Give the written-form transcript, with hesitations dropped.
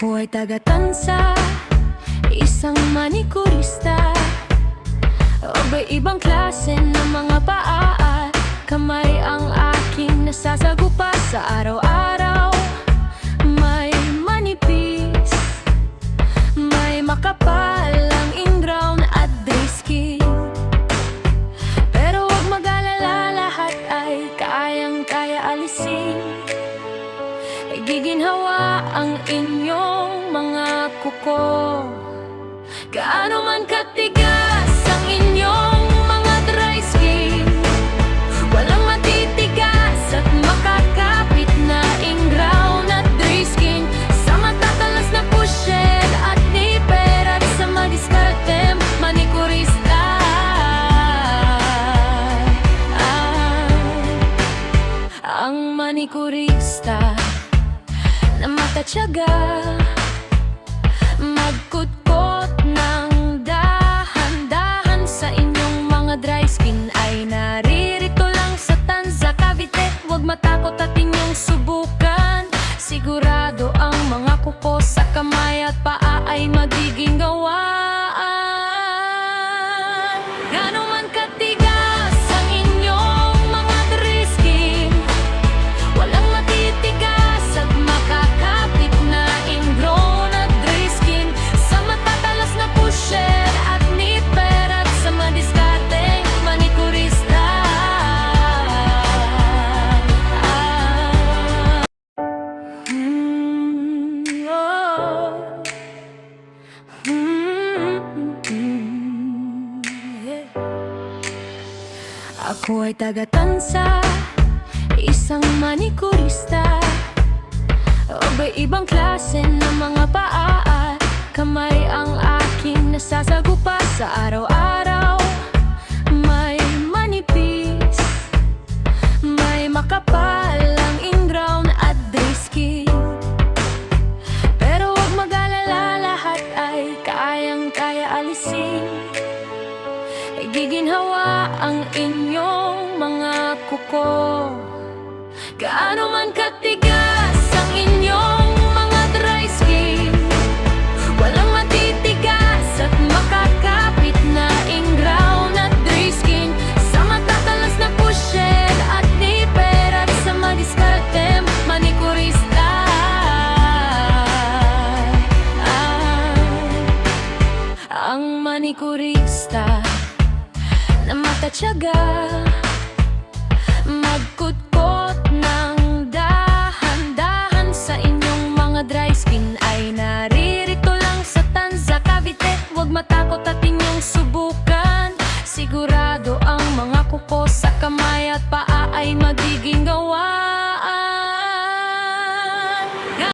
Ako ay taga-Tansa, isang manikurista. Iba-ibang klase ng mga paa at kamay ang aking nasasagupa sa araw-araw. May manipis, may makapal ang ingrown at dry skin. Pero huwag mag-alala, lahat ay kayang-kaya alisin. Giginhawa ang inyong mga kuko. Gaano man katigas ang inyong mga dry skin, walang matitigas at makakapit na ingrown at dry skin. Sa matatalas na pushed at nipper at sa madiskartem manikurista. Ang manikurista na matatyaga, magkutkot ng dahan-dahan sa inyong mga dry skin, ay naririto lang sa Tanza, Cavite. Huwag matakot at inyong subukan. Sigurado ang mga kuko sa kamay at paa ay magiging gawaan. Gaano man katigas ang inyong mga dry skin, walang matitigas at makakapit na ingrown at dry skin. Sa matatalas na pushed at nipper at sa madiskarteng manikurista. Ako ay taga-Tansa, isang manikurista. Iba-ibang klase ng mga paa at kamay ang aking nasasagupa sa araw-araw. May manipis, may makapal ang ingrown at dry skin. Pero huwag mag-alala, lahat ay kayang-kaya alisin. Giginhawa ang inyong mga kuko. Gaano man katigas ang inyong mga dry skin, walang matitigas at makakapit na ingrown at dry skin. Sa matatalas na pushed at nipper at sa madiskartem manikurista. Ang manikurista na matatyaga, magkutkot ng dahan-dahan sa inyong mga dry skin, ay naririto lang sa Tanza, Cavite. Huwag matakot at inyong subukan. Sigurado ang mga kuko sa kamay at paa ay magiging gawa.